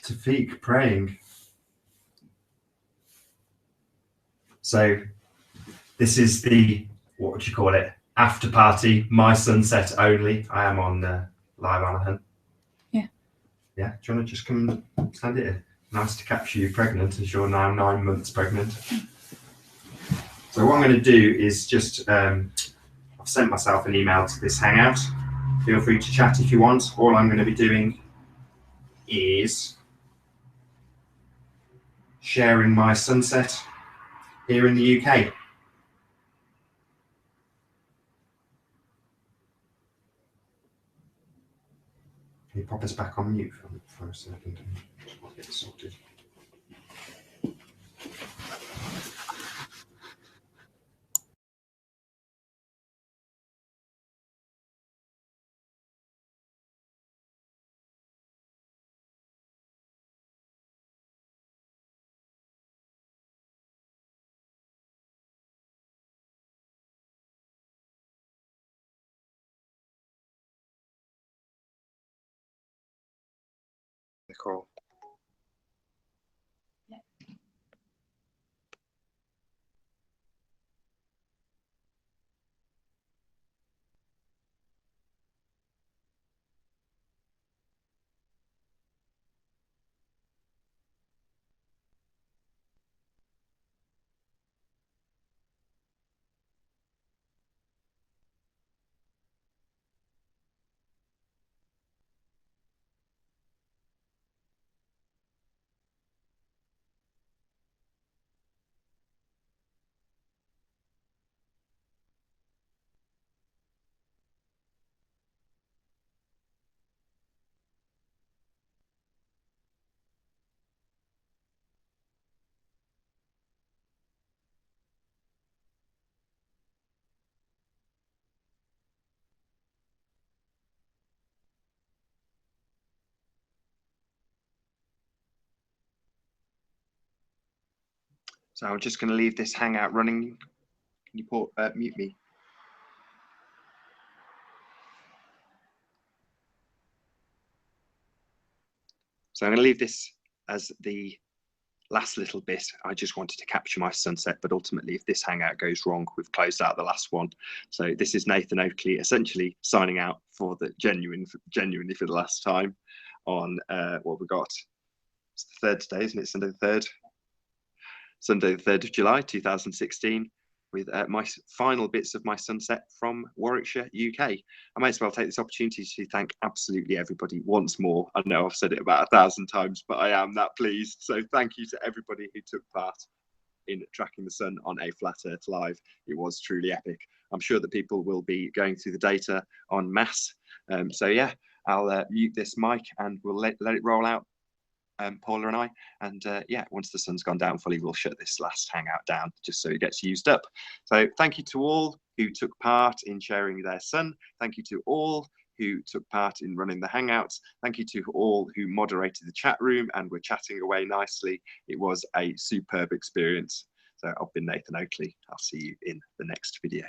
Tafik praying. So this is the, what would you call it, after party, my sunset only. I am on live Anahan. Yeah. Yeah, do you want to just come and stand here? Nice to capture you pregnant, as you're now 9 months pregnant. So what I'm going to do is just, I've sent myself an email to this hangout. Feel free to chat if you want. All I'm going to be doing is sharing my sunset here in the UK. Can you pop us back on mute for a second and we'll get sorted? Cool. So I'm just going to leave this hangout running. Can you mute me? So I'm going to leave this as the last little bit. I just wanted to capture my sunset, but ultimately if this hangout goes wrong, we've closed out the last one. So this is Nathan Oakley essentially signing out for the genuinely for the last time on what we got. It's the third today, isn't it? Sunday the 3rd. Sunday the 3rd of July 2016, with my final bits of my sunset from Warwickshire, UK. I may as well take this opportunity to thank absolutely everybody once more. I know I've said it about 1,000 times, but I am that pleased. So thank you to everybody who took part in tracking the sun on A Flat Earth Live. It was truly epic. I'm sure that people will be going through the data en masse. So yeah, I'll mute this mic and we'll let it roll out. Paula and I, and yeah, once the sun's gone down fully, we'll shut this last hangout down just so it gets used up. So thank you to all who took part in sharing their sun. Thank you to all who took part in running the hangouts. Thank you to all who moderated the chat room and were chatting away nicely. It was a superb experience. So I've been Nathan Oakley. I'll see you in the next video.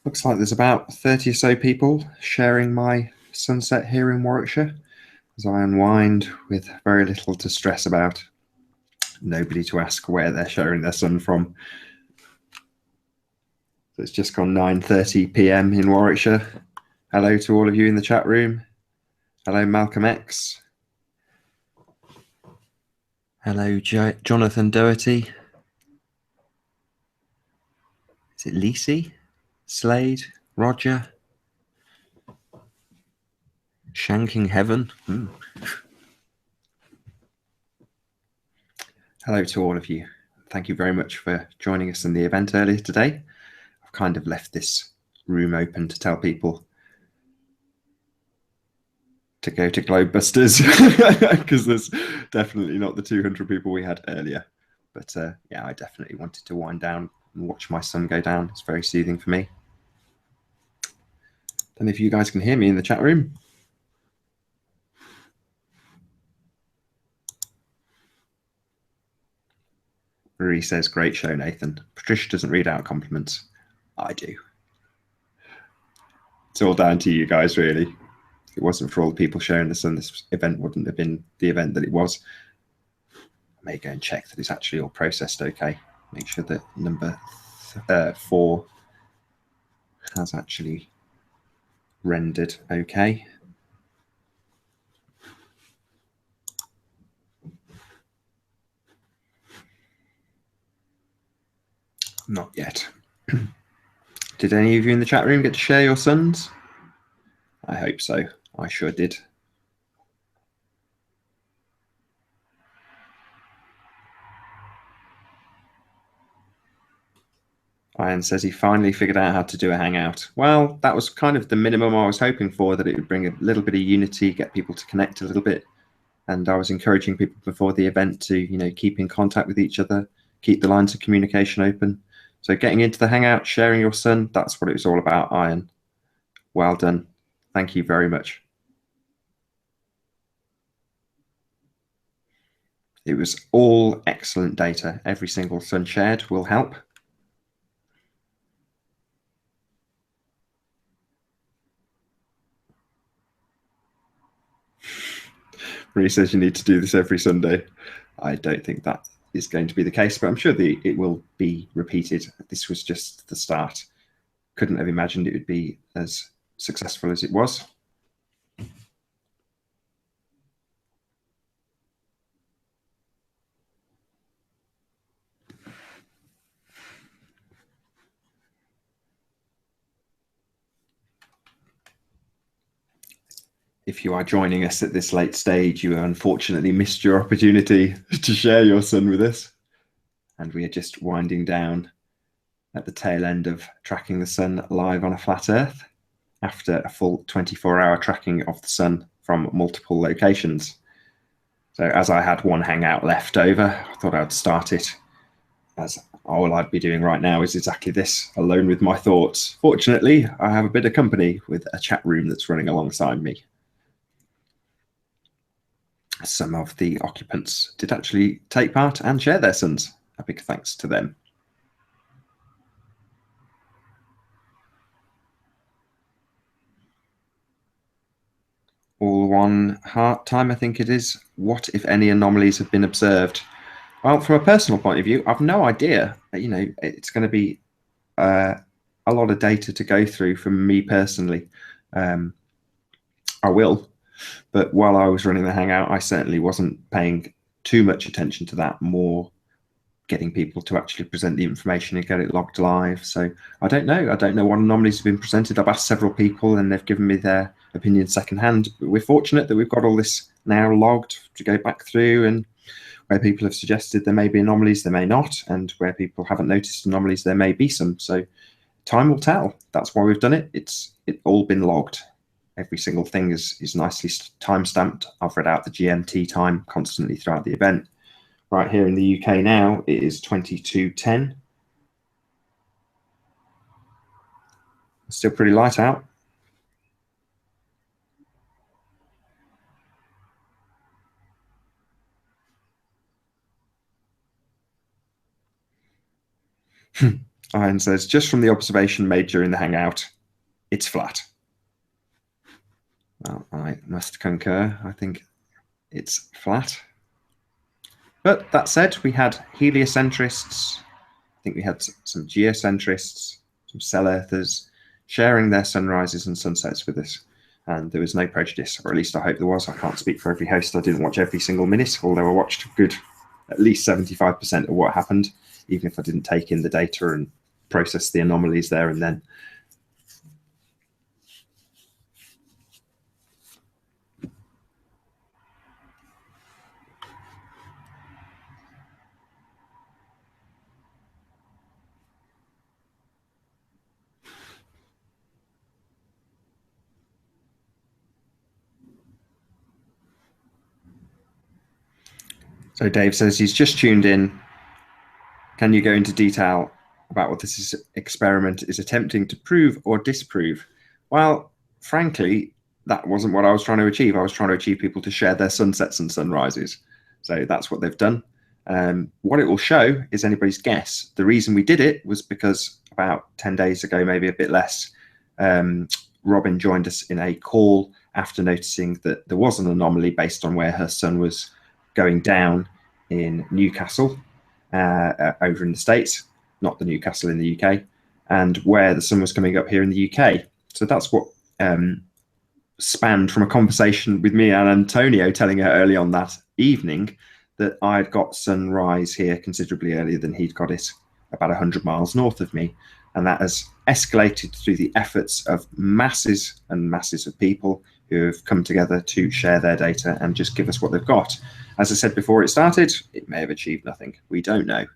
Looks like there's about 30 or so people sharing my sunset here in Warwickshire as I unwind with very little to stress about. Nobody to ask where they're sharing their sun from. So it's just gone 9:30 p.m. in Warwickshire. Hello to all of you in the chat room. Hello, Malcolm X. Hello, Jonathan Doherty. Is it Lisi? Slade? Roger? Shanking Heaven? Hello to all of you. Thank you very much for joining us in the event earlier today. I've kind of left this room open to tell people to go to Globebusters because there's definitely not the 200 people we had earlier. But yeah, I definitely wanted to wind down and watch my sun go down. It's very soothing for me. Don't know if you guys can hear me in the chat room. Marie says, great show, Nathan. Patricia doesn't read out compliments. I do. It's all down to you guys, really. If it wasn't for all the people sharing the sun, this event wouldn't have been the event that it was. I may go and check that it's actually all processed okay. Make sure that number 4 has actually rendered okay. Not yet. Did any of you in the chat room get to share your suns? I hope so. I sure did. Ian says he finally figured out how to do a hangout. Well, that was kind of the minimum I was hoping for, that it would bring a little bit of unity, get people to connect a little bit. And I was encouraging people before the event to, you know, keep in contact with each other, keep the lines of communication open. So getting into the hangout, sharing your sun, that's what it was all about, Ian. Well done. Thank you very much. It was all excellent data. Every single sun shared will help. Marie says you need to do this every Sunday. I don't think that is going to be the case, but I'm sure it will be repeated. This was just the start. Couldn't have imagined it would be as successful as it was. If you are joining us at this late stage, you unfortunately missed your opportunity to share your sun with us. And we are just winding down at the tail end of tracking the sun live on a flat Earth after a full 24-hour tracking of the sun from multiple locations. So as I had one hangout left over, I thought I'd start it, as all I'd be doing right now is exactly this, alone with my thoughts. Fortunately, I have a bit of company with a chat room that's running alongside me. Some of the occupants did actually take part and share their suns. A big thanks to them. All one heart time, I think it is. What, if any, anomalies have been observed? Well, from a personal point of view, I've no idea. You know, it's going to be a lot of data to go through from me personally. I will, but while I was running the hangout, I certainly wasn't paying too much attention to that, more getting people to actually present the information and get it logged live. So I don't know. I don't know what anomalies have been presented. I've asked several people and they've given me their opinion secondhand. But we're fortunate that we've got all this now logged to go back through, and where people have suggested there may be anomalies, there may not, and where people haven't noticed anomalies, there may be some. So time will tell. That's why we've done it. It's all been logged. Every single thing is nicely time stamped. I've read out the GMT time constantly throughout the event. Right here in the UK now, it is 22:10. Still pretty light out. Ian says, just from the observation made during the hangout, it's flat. Well, I must concur. I think it's flat. But that said, we had heliocentrists. I think we had some geocentrists, some cell earthers sharing their sunrises and sunsets with us. And there was no prejudice, or at least I hope there was. I can't speak for every host. I didn't watch every single minute, although I watched at least 75% of what happened, even if I didn't take in the data and process the anomalies there and then. So Dave says he's just tuned in. Can you go into detail about what this experiment is attempting to prove or disprove? Well, frankly, that wasn't what I was trying to achieve. I was trying to achieve people to share their sunsets and sunrises. So that's what they've done. What it will show is anybody's guess. The reason we did it was because about 10 days ago, maybe a bit less, Robin joined us in a call after noticing that there was an anomaly based on where her sun was going down in Newcastle, over in the States, not the Newcastle in the UK, and where the sun was coming up here in the UK. So that's what spanned from a conversation with me and Antonio telling her early on that evening that I'd got sunrise here considerably earlier than he'd got it, about 100 miles north of me. And that has escalated through the efforts of masses and masses of people who have come together to share their data and just give us what they've got. As I said before it started, it may have achieved nothing. We don't know.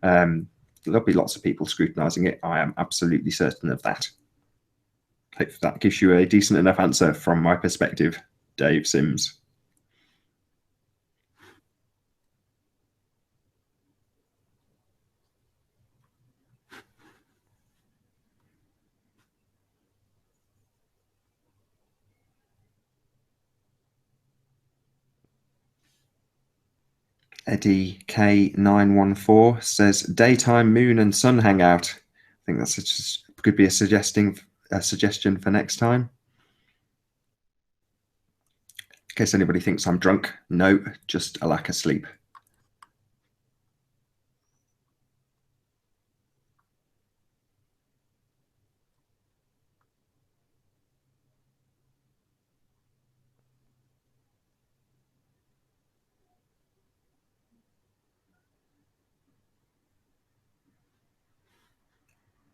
There'll be lots of people scrutinizing it. I am absolutely certain of that. Hope that gives you a decent enough answer from my perspective, Dave Sims. Eddie K914 says daytime moon and sun hangout. I think that's could be a suggestion for next time. In case anybody thinks I'm drunk, no, just a lack of sleep.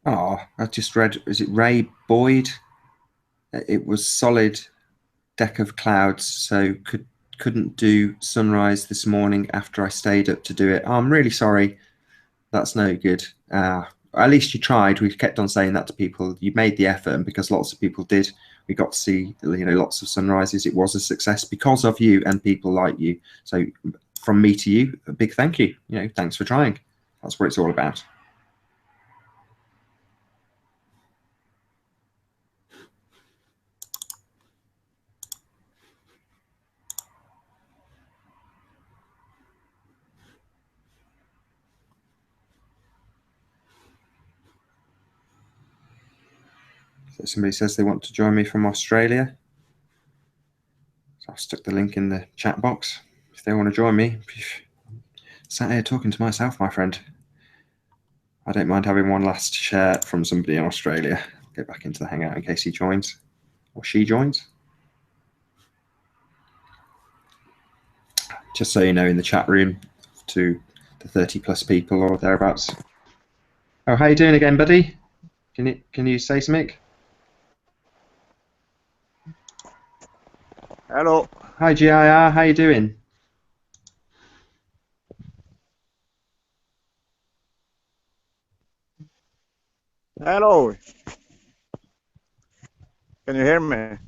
Oh, I just read, is it Ray Boyd? It was solid deck of clouds, so couldn't do sunrise this morning after I stayed up to do it. Oh, I'm really sorry. That's no good. At least you tried. We've kept on saying that to people. You made the effort, and because lots of people did, we got to see lots of sunrises. It was a success because of you and people like you. So from me to you, a big thank you. Thanks for trying. That's what it's all about. So somebody says they want to join me from Australia. So I've stuck the link in the chat box. If they want to join me, sat here talking to myself, my friend. I don't mind having one last share from somebody in Australia. I'll get back into the hangout in case he joins or she joins. Just so you know, in the chat room to the 30 plus people or thereabouts. Oh, how you doing again, buddy? Can you say something? Hello. Hi, GIR. How you doing? Hello. Can you hear me? I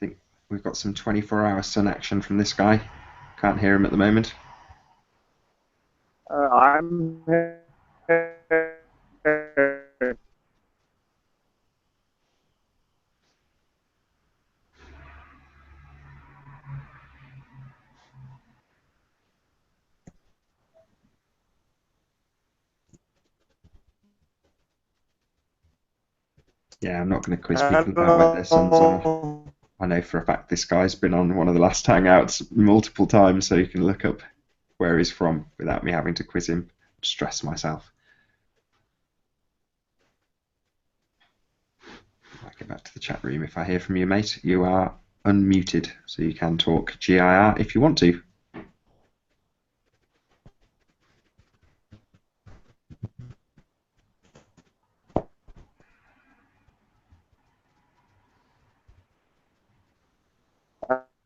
think we've got some 24-hour sun action from this guy. Can't hear him at the moment. I'm here. Yeah, I'm not going to quiz people about where their sons are. I know for a fact this guy's been on one of the last hangouts multiple times, so you can look up where he's from without me having to quiz him, stress myself. I'll get back to the chat room. If I hear from you, mate, you are unmuted, so you can talk GIR if you want to.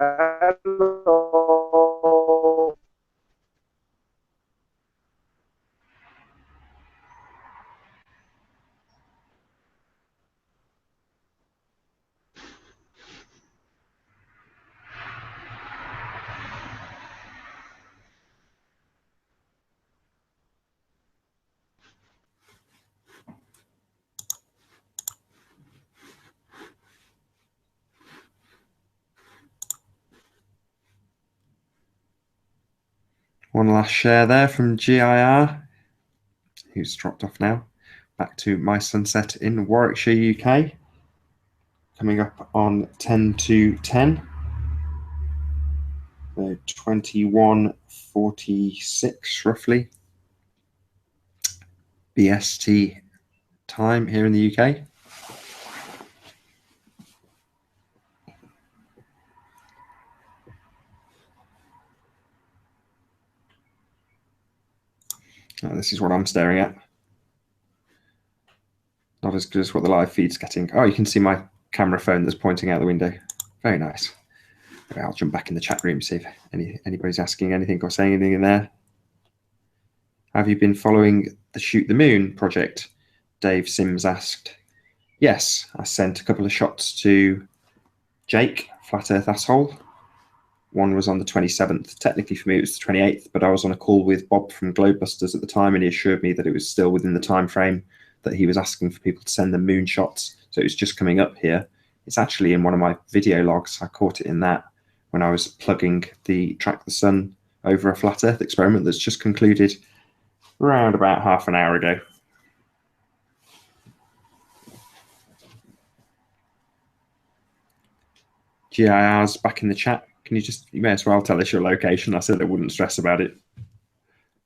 Hello. One last share there from GIR, who's dropped off now. Back to my sunset in Warwickshire, UK. Coming up on 10 to 10. 21:46 roughly. BST time here in the UK. Oh, this is what I'm staring at. Not as good as what the live feed's getting. Oh, you can see my camera phone that's pointing out the window. Very nice. Okay, I'll jump back in the chat room, see if anybody's asking anything or saying anything in there. Have you been following the Shoot the Moon project? Dave Sims asked. Yes, I sent a couple of shots to Jake, Flat Earth Asshole. One was on the 27th. Technically for me it was the 28th, but I was on a call with Bob from Globebusters at the time, and he assured me that it was still within the time frame that he was asking for people to send them moon shots. So it was just coming up here. It's actually in one of my video logs. I caught it in that when I was plugging the Track the Sun over a flat Earth experiment that's just concluded around about half an hour ago. GIR's back in the chat. You may as well tell us your location. I said I wouldn't stress about it.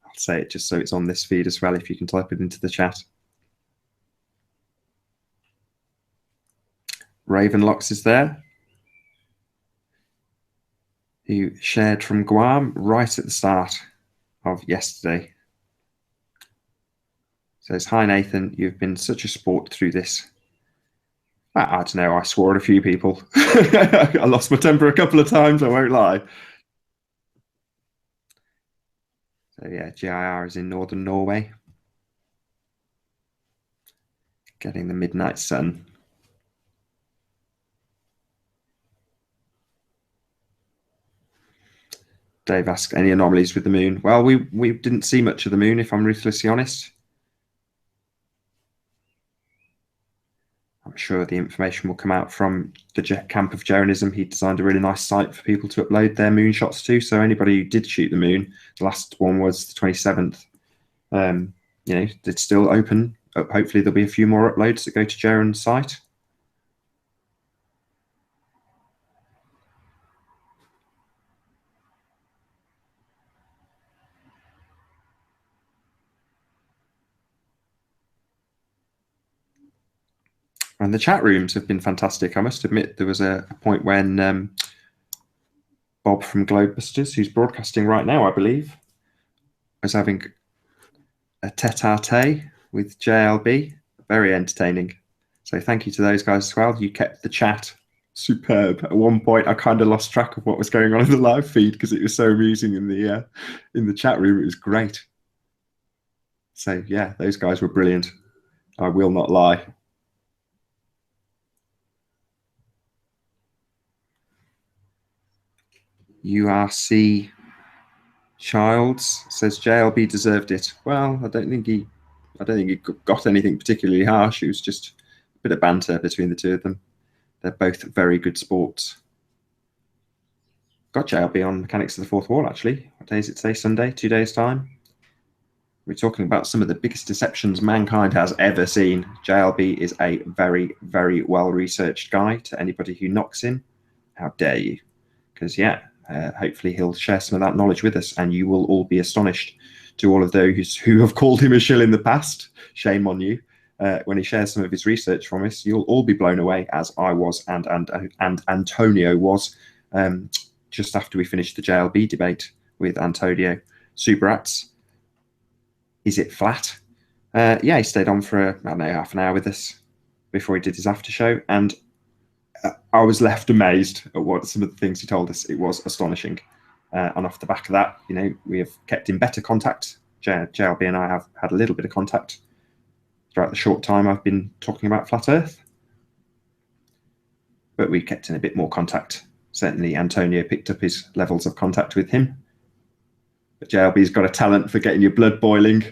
I'll say it just so it's on this feed as well, if you can type it into the chat. Ravenlocks is there, who shared from Guam right at the start of yesterday. Says, hi Nathan, you've been such a sport through this. I don't know, I swore at a few people. I lost my temper a couple of times, I won't lie. So yeah, GIR is in northern Norway. Getting the midnight sun. Dave asked, any anomalies with the moon? Well, we didn't see much of the moon, if I'm ruthlessly honest. I'm sure the information will come out from the camp of Joanism. He designed a really nice site for people to upload their moonshots to. So anybody who did shoot the moon, the last one was the 27th. You know, it's still open. Hopefully there'll be a few more uploads that go to Jaren's site. And the chat rooms have been fantastic. I must admit, there was a point when Bob from Globebusters, who's broadcasting right now, I believe, was having a tete-a-tete with JLB. Very entertaining. So thank you to those guys as well. You kept the chat superb. At one point, I kind of lost track of what was going on in the live feed because it was so amusing in the chat room. It was great. So yeah, those guys were brilliant. I will not lie. URC Childs says JLB deserved it. Well, I don't think he got anything particularly harsh. It was just a bit of banter between the two of them. They're both very good sports. Got JLB on Mechanics of the Fourth Wall, actually. What day is it today? Sunday, 2 days' time. we're talking about some of the biggest deceptions mankind has ever seen. JLB is a very, very well-researched guy. To anybody who knocks him, how dare you? Because, hopefully he'll share some of that knowledge with us, and you will all be astonished. To all of those who have called him a shill in the past, shame on you. When he shares some of his research from us, you'll all be blown away, as I was and Antonio was just after we finished the JLB debate with Antonio. Subirats, is it flat? He stayed on for, I don't know, half an hour with us before he did his after show, and I was left amazed at what some of the things he told us. It was astonishing. And off the back of that, we have kept in better contact. JLB and I have had a little bit of contact throughout the short time I've been talking about flat Earth. But we kept in a bit more contact. Certainly Antonio picked up his levels of contact with him. But JLB's got a talent for getting your blood boiling.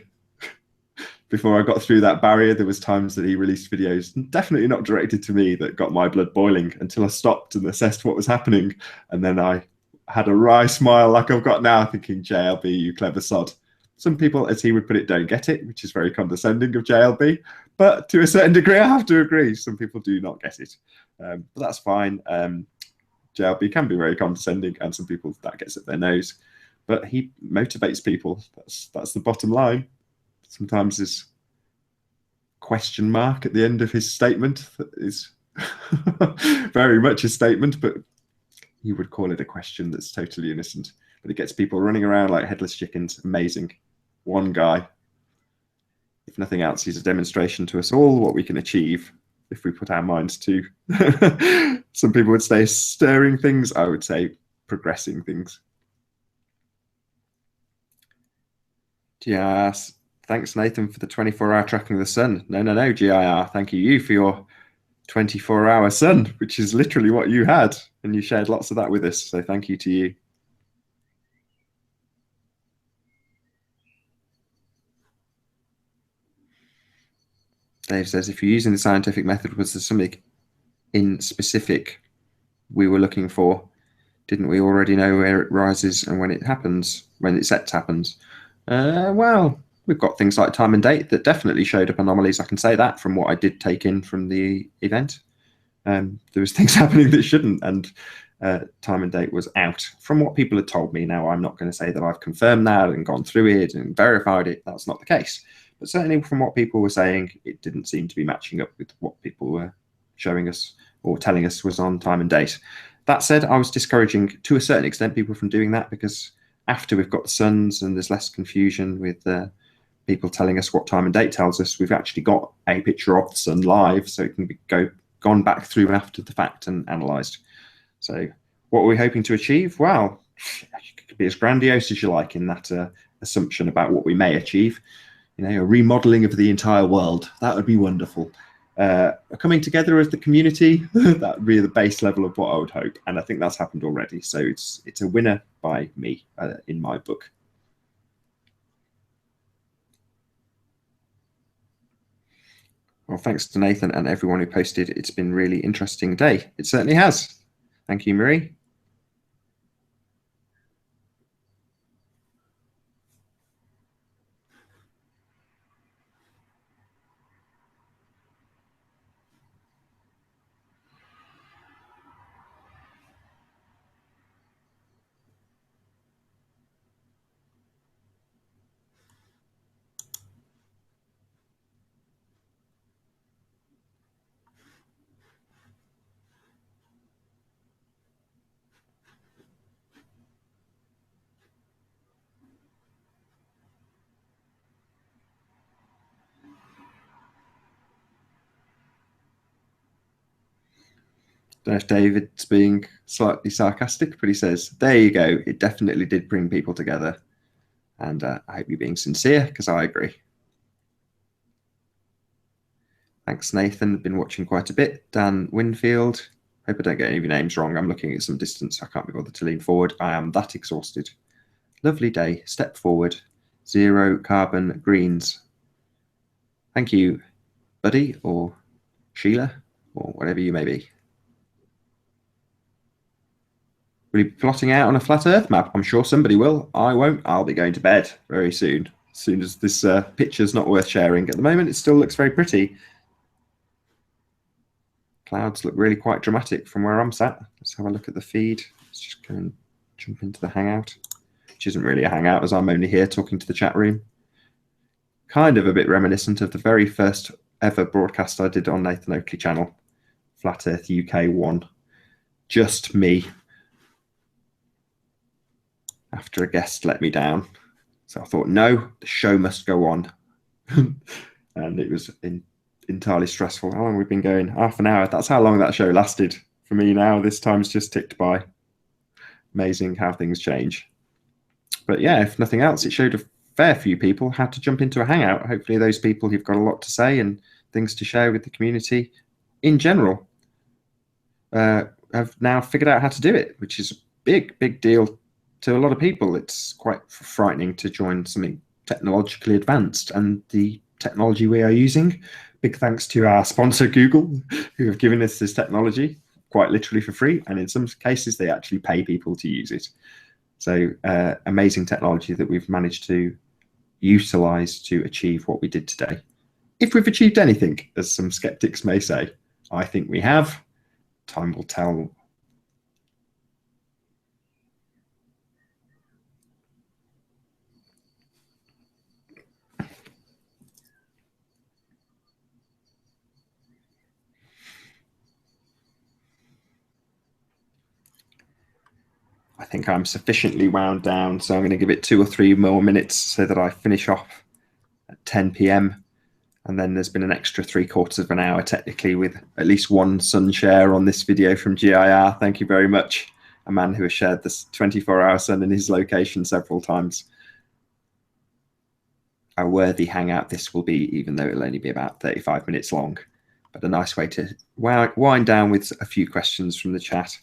Before I got through that barrier, there was times that he released videos, definitely not directed to me, that got my blood boiling until I stopped and assessed what was happening. And then I had a wry smile like I've got now, thinking, JLB, you clever sod. Some people, as he would put it, don't get it, which is very condescending of JLB. But to a certain degree, I have to agree. Some people do not get it. But that's fine. JLB can be very condescending, and some people, that gets up their nose. But he motivates people. That's the bottom line. Sometimes his question mark at the end of his statement is very much a statement, but you would call it a question that's totally innocent. But it gets people running around like headless chickens. Amazing. One guy. If nothing else, he's a demonstration to us all what we can achieve if we put our minds to. Some people would say stirring things. I would say progressing things. Yes. Thanks, Nathan, for the 24-hour tracking of the sun. No, GIR. Thank you for your 24-hour sun, which is literally what you had. And you shared lots of that with us. So thank you to you. Dave says, if you're using the scientific method, was there something in specific we were looking for? Didn't we already know where it rises and when it happens, when it sets happens? Well, we've got things like time and date that definitely showed up anomalies. I can say that from what I did take in from the event. There was things happening that shouldn't, and time and date was out from what people had told me. Now, I'm not going to say that I've confirmed that and gone through it and verified it. That's not the case. But certainly from what people were saying, it didn't seem to be matching up with what people were showing us or telling us was on time and date. That said, I was discouraging, to a certain extent, people from doing that, because after we've got the suns and there's less confusion with people telling us what time and date tells us, we've actually got a picture of the sun live, so it can be gone back through after the fact and analysed. So what are we hoping to achieve? Well, it could be as grandiose as you like in that assumption about what we may achieve. A remodeling of the entire world. That would be wonderful. Coming together as the community, that would be the base level of what I would hope. And I think that's happened already. So it's a winner by me in my book. Well, thanks to Nathan and everyone who posted. It's been a really interesting day. It certainly has. Thank you, Marie. Don't know if David's being slightly sarcastic, but he says, there you go. It definitely did bring people together. And I hope you're being sincere, because I agree. Thanks, Nathan. Been watching quite a bit. Dan Winfield. Hope I don't get any of your names wrong. I'm looking at some distance. I can't be bothered to lean forward. I am that exhausted. Lovely day. Step forward. Zero carbon greens. Thank you, buddy, or Sheila, or whatever you may be. Will you be plotting out on a flat Earth map? I'm sure somebody will. I won't. I'll be going to bed very soon. as soon as this picture's not worth sharing. At the moment, it still looks very pretty. Clouds look really quite dramatic from where I'm sat. Let's have a look at the feed. Let's just go and jump into the hangout, which isn't really a hangout as I'm only here talking to the chat room. Kind of a bit reminiscent of the very first ever broadcast I did on Nathan Oakley channel, Flat Earth UK 1. Just me. After a guest let me down. So I thought, no, the show must go on. And it was entirely stressful. How long have we been going? Half an hour. That's how long that show lasted. For me now, this time's just ticked by. Amazing how things change. But yeah, if nothing else, it showed a fair few people how to jump into a hangout. Hopefully those people who've got a lot to say and things to share with the community in general have now figured out how to do it, which is a big deal to a lot of people. It's quite frightening to join something technologically advanced, and the technology we are using, big thanks to our sponsor Google, who have given us this technology quite literally for free, and in some cases they actually pay people to use it. So amazing technology that we've managed to utilize to achieve what we did today. If we've achieved anything, as some skeptics may say, I think we have. Time will tell. I think I'm sufficiently wound down, so I'm going to give it 2 or 3 more minutes so that I finish off at 10 p.m. And then there's been an extra 3/4 of an hour technically with at least one sun share on this video from GIR. Thank you very much. A man who has shared this 24-hour sun in his location several times. A worthy hangout this will be, even though it'll only be about 35 minutes long. But a nice way to wind down with a few questions from the chat.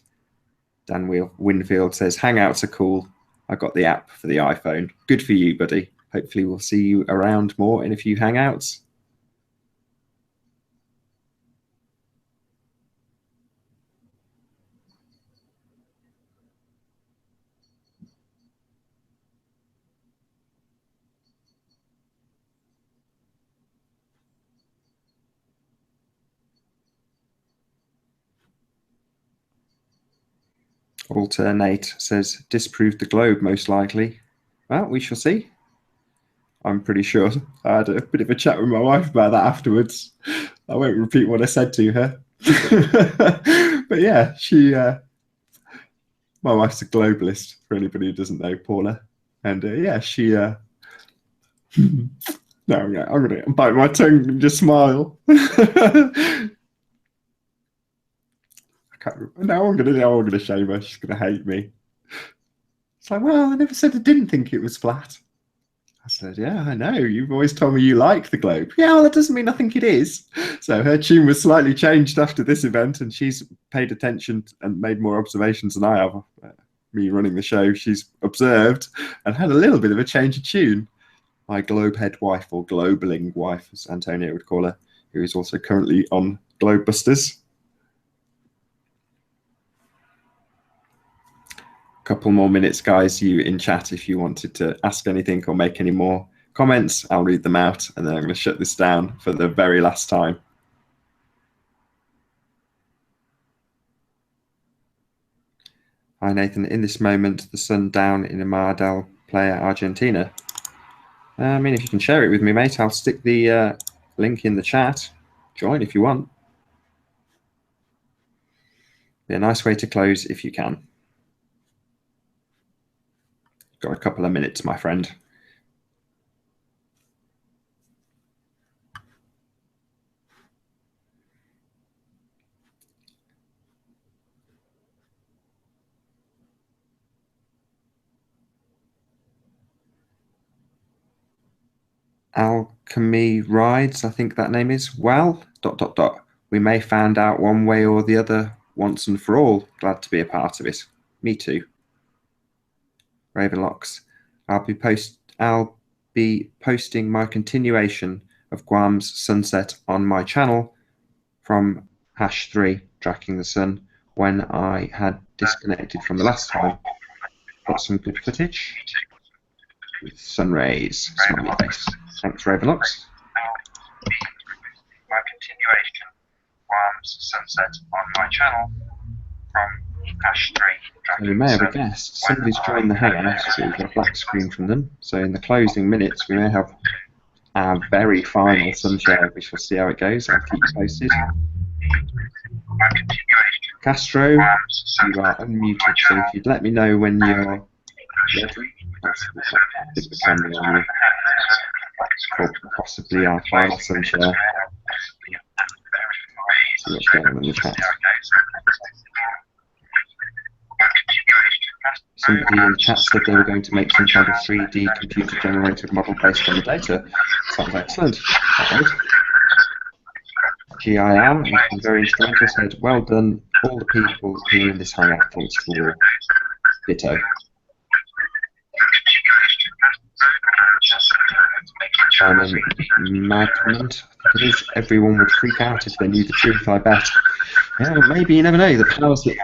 Dan Winfield says, hangouts are cool. I got the app for the iPhone. Good for you, buddy. Hopefully we'll see you around more in a few hangouts. Alternate says, disproved the globe most likely. Well, we shall see. I'm pretty sure. I had a bit of a chat with my wife about that afterwards. I won't repeat what I said to her. But yeah, my wife's a globalist, for anybody who doesn't know, Paula. And yeah, she, no, I'm going to bite my tongue and just smile. Now I'm gonna shame her. She's gonna hate me. It's like, well, I never said I didn't think it was flat. I said, yeah, I know. You've always told me you like the globe. Yeah, well, that doesn't mean I think it is. So her tune was slightly changed after this event, and she's paid attention and made more observations than I have. Me running the show, she's observed and had a little bit of a change of tune. My globehead wife, or globaling wife, as Antonio would call her, who is also currently on Globebusters. Couple more minutes, guys. You in chat, if you wanted to ask anything or make any more comments, I'll read them out, and then I'm going to shut this down for the very last time. Hi, Nathan. In this moment, the sun down in a Mar del Playa, Argentina. I mean, if you can share it with me, mate, I'll stick the link in the chat. Join if you want. Be a nice way to close if you can. Got a couple of minutes, my friend. Alchemy Rides, I think that name is. Well, ... We may find out one way or the other once and for all. Glad to be a part of it. Me too. Ravenlocks. I'll be posting my continuation of Guam's sunset on my channel from #3 tracking the sun when I had disconnected from the last time. Got some good footage. with sun rays, smiley face. Thanks, Ravenlocks. My continuation from sunset on my channel from Ash 3. So you may have a guest. Somebody's joined the hangout, so we've got a black screen from them. So in the closing minutes, we may have our very final sun share. We shall see how it goes. I'll keep you posted. Castro, you are unmuted, so if you'd let me know when you're ready, I'll put the camera on you for possibly our final sun share. See what's going on in the chat. Somebody in the chat said they were going to make some kind of 3D computer generated model based on the data. Sounds excellent. Right. GIR has been very instrumental, said, well done, all the people who are in this hangout, thanks to all. Ditto. Simon Magment, I think it is, everyone would freak out if they knew the truth, I bet. Yeah, well, maybe, you never know, the powers that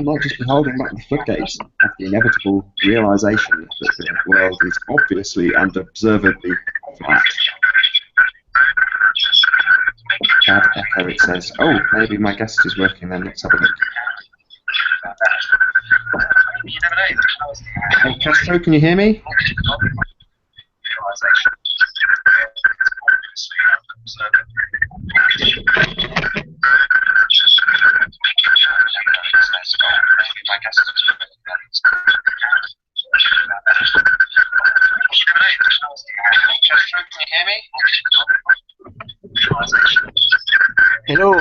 might just be holding back the floodgates of the inevitable realisation that the world is obviously and observably flat. Chad Echo, it says, oh, maybe my guest is working then, let's have a look. Hey, Castro, can you hear me? Hello.